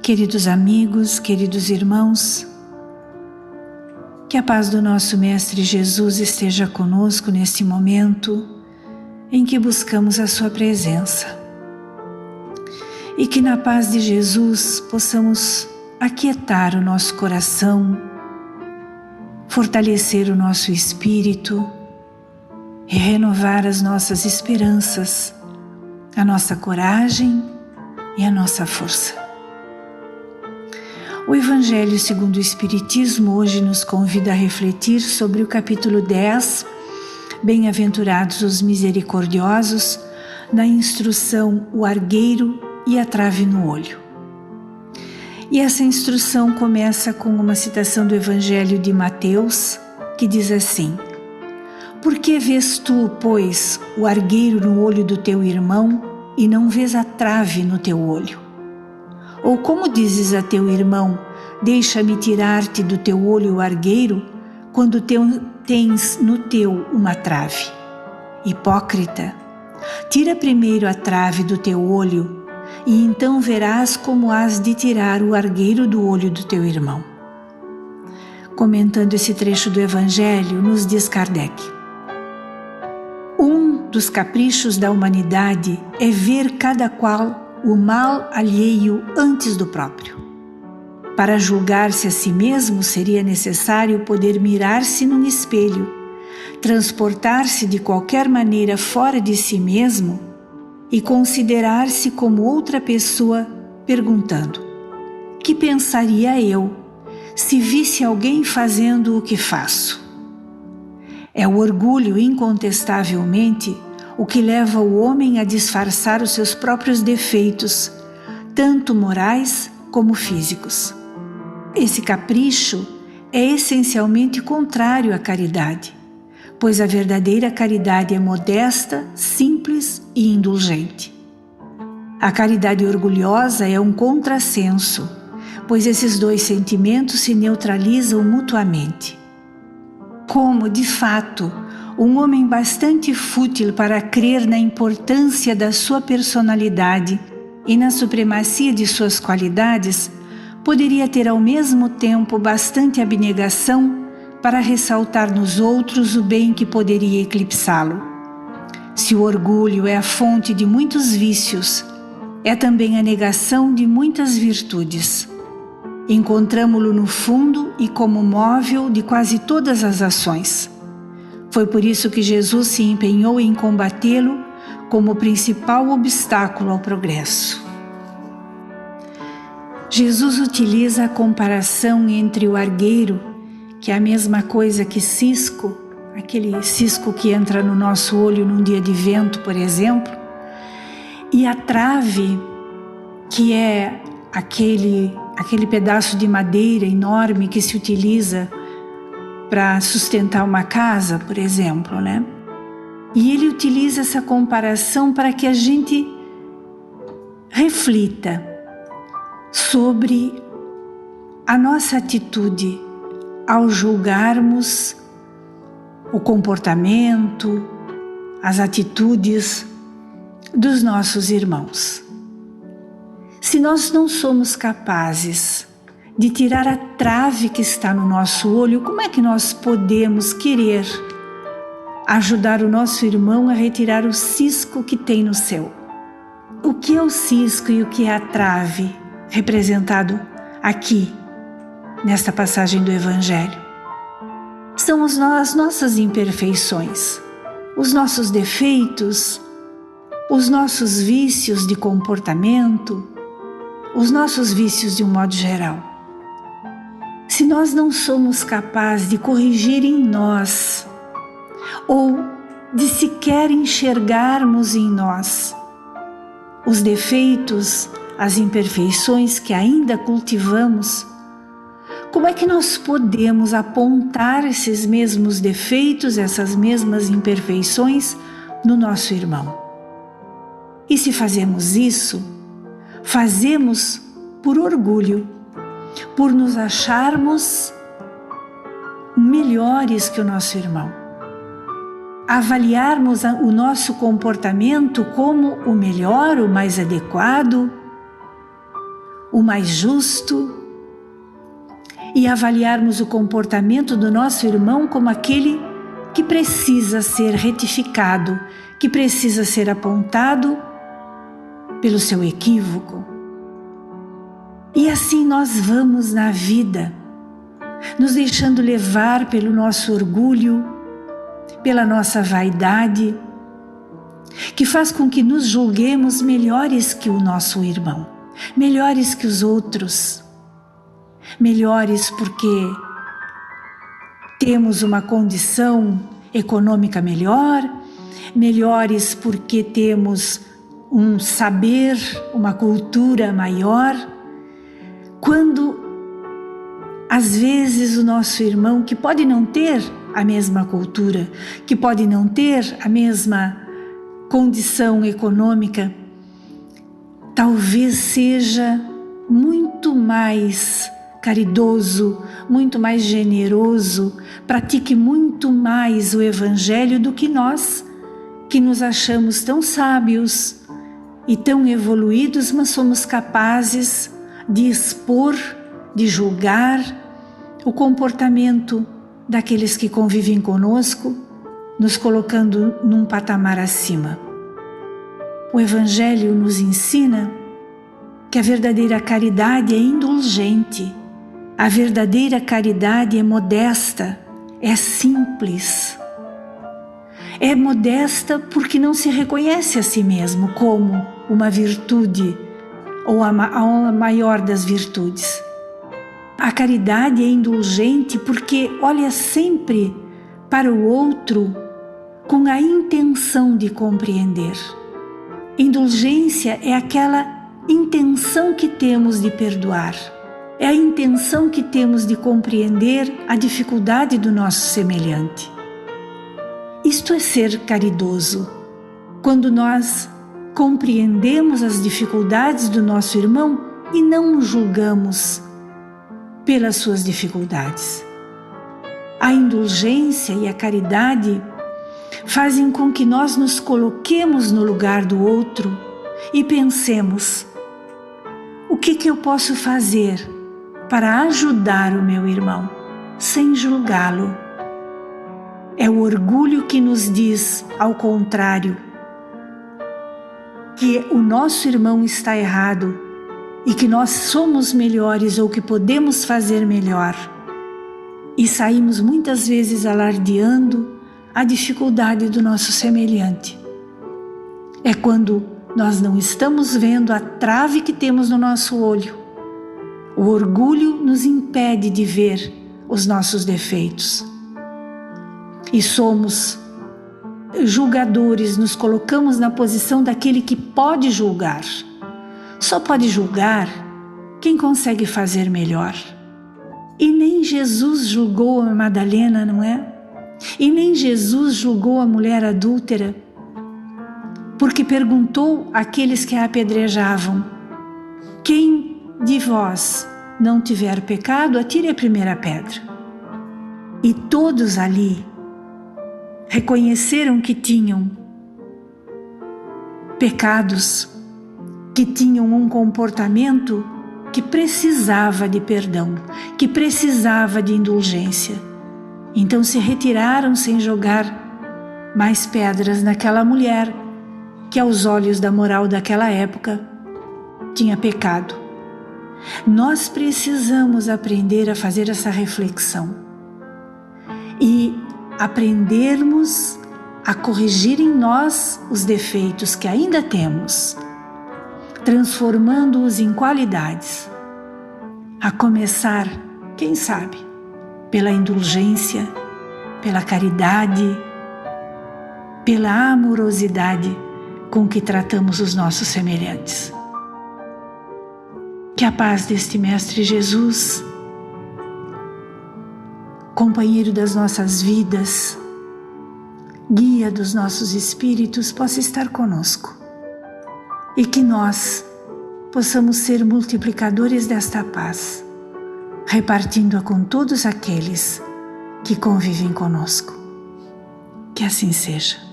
Queridos amigos, queridos irmãos, que a paz do nosso Mestre Jesus esteja conosco neste momento em que buscamos a Sua presença. E que na paz de Jesus possamos aquietar o nosso coração, fortalecer o nosso espírito e renovar as nossas esperanças, a nossa coragem e a nossa força. O Evangelho segundo o Espiritismo hoje nos convida a refletir sobre o capítulo 10, Bem-aventurados os misericordiosos, na instrução O Argueiro e a Trave no Olho. E essa instrução começa com uma citação do Evangelho de Mateus, que diz assim: Por que vês tu, pois, o argueiro no olho do teu irmão e não vês a trave no teu olho? Ou como dizes a teu irmão, deixa-me tirar-te do teu olho o argueiro, quando tens no teu uma trave? Hipócrita, tira primeiro a trave do teu olho, e então verás como has de tirar o argueiro do olho do teu irmão. Comentando esse trecho do Evangelho, nos diz Kardec: um dos caprichos da humanidade é ver cada qual o mal alheio antes do próprio. Para julgar-se a si mesmo seria necessário poder mirar-se num espelho, transportar-se de qualquer maneira fora de si mesmo e considerar-se como outra pessoa, perguntando: que pensaria eu se visse alguém fazendo o que faço? É o orgulho, incontestavelmente, o que leva o homem a disfarçar os seus próprios defeitos, tanto morais como físicos. Esse capricho é essencialmente contrário à caridade, pois a verdadeira caridade é modesta, simples e indulgente. A caridade orgulhosa é um contrassenso, pois esses dois sentimentos se neutralizam mutuamente. Como, de fato, um homem bastante fútil para crer na importância da sua personalidade e na supremacia de suas qualidades, poderia ter ao mesmo tempo bastante abnegação para ressaltar nos outros o bem que poderia eclipsá-lo. Se o orgulho é a fonte de muitos vícios, é também a negação de muitas virtudes. Encontramo-lo no fundo e como móvel de quase todas as ações. Foi por isso que Jesus se empenhou em combatê-lo como o principal obstáculo ao progresso. Jesus utiliza a comparação entre o argueiro, que é a mesma coisa que cisco, aquele cisco que entra no nosso olho num dia de vento, por exemplo, e a trave, que é aquele pedaço de madeira enorme que se utiliza para sustentar uma casa, por exemplo, né? E ele utiliza essa comparação para que a gente reflita sobre a nossa atitude ao julgarmos o comportamento, as atitudes dos nossos irmãos. Se nós não somos capazes de tirar a trave que está no nosso olho, como é que nós podemos querer ajudar o nosso irmão a retirar o cisco que tem no seu? O que é o cisco e o que é a trave, representado aqui, nesta passagem do Evangelho? São as nossas imperfeições, os nossos defeitos, os nossos vícios de comportamento, os nossos vícios de um modo geral. Se nós não somos capazes de corrigir em nós, ou de sequer enxergarmos em nós os defeitos, as imperfeições que ainda cultivamos, como é que nós podemos apontar esses mesmos defeitos, essas mesmas imperfeições no nosso irmão? E se fazemos isso, fazemos por orgulho, por nos acharmos melhores que o nosso irmão. Avaliarmos o nosso comportamento como o melhor, o mais adequado, o mais justo, e avaliarmos o comportamento do nosso irmão como aquele que precisa ser retificado, que precisa ser apontado pelo seu equívoco. E assim nós vamos na vida, nos deixando levar pelo nosso orgulho, pela nossa vaidade, que faz com que nos julguemos melhores que o nosso irmão, melhores que os outros, melhores porque temos uma condição econômica melhor, melhores porque temos um saber, uma cultura maior, quando às vezes o nosso irmão, que pode não ter a mesma cultura, que pode não ter a mesma condição econômica, talvez seja muito mais caridoso, muito mais generoso, pratique muito mais o Evangelho do que nós, que nos achamos tão sábios e tão evoluídos, mas somos capazes de expor, de julgar o comportamento daqueles que convivem conosco, nos colocando num patamar acima. O Evangelho nos ensina que a verdadeira caridade é indulgente, a verdadeira caridade é modesta, é simples. É modesta porque não se reconhece a si mesmo como uma virtude ou a maior das virtudes. A caridade é indulgente porque olha sempre para o outro com a intenção de compreender. Indulgência é aquela intenção que temos de perdoar. É a intenção que temos de compreender a dificuldade do nosso semelhante. Isto é ser caridoso. Quando nós compreendemos as dificuldades do nosso irmão e não o julgamos pelas suas dificuldades. A indulgência e a caridade fazem com que nós nos coloquemos no lugar do outro e pensemos: o que eu posso fazer para ajudar o meu irmão, sem julgá-lo? É o orgulho que nos diz, ao contrário, que o nosso irmão está errado e que nós somos melhores ou que podemos fazer melhor. E saímos muitas vezes alardeando a dificuldade do nosso semelhante. É quando nós não estamos vendo a trave que temos no nosso olho. O orgulho nos impede de ver os nossos defeitos. E somos julgadores, nos colocamos na posição daquele que pode julgar. Só pode julgar quem consegue fazer melhor. E nem Jesus julgou a Madalena, não é? E nem Jesus julgou a mulher adúltera, porque perguntou àqueles que a apedrejavam: quem de vós não tiver pecado, atire a primeira pedra. E todos ali reconheceram que tinham pecados, que tinham um comportamento que precisava de perdão, que precisava de indulgência. Então se retiraram sem jogar mais pedras naquela mulher que, aos olhos da moral daquela época, tinha pecado. Nós precisamos aprender a fazer essa reflexão e aprendermos a corrigir em nós os defeitos que ainda temos, transformando-os em qualidades, a começar, quem sabe, pela indulgência, pela caridade, pela amorosidade com que tratamos os nossos semelhantes. Que a paz deste Mestre Jesus, companheiro das nossas vidas, guia dos nossos espíritos, possa estar conosco e que nós possamos ser multiplicadores desta paz, repartindo-a com todos aqueles que convivem conosco. Que assim seja.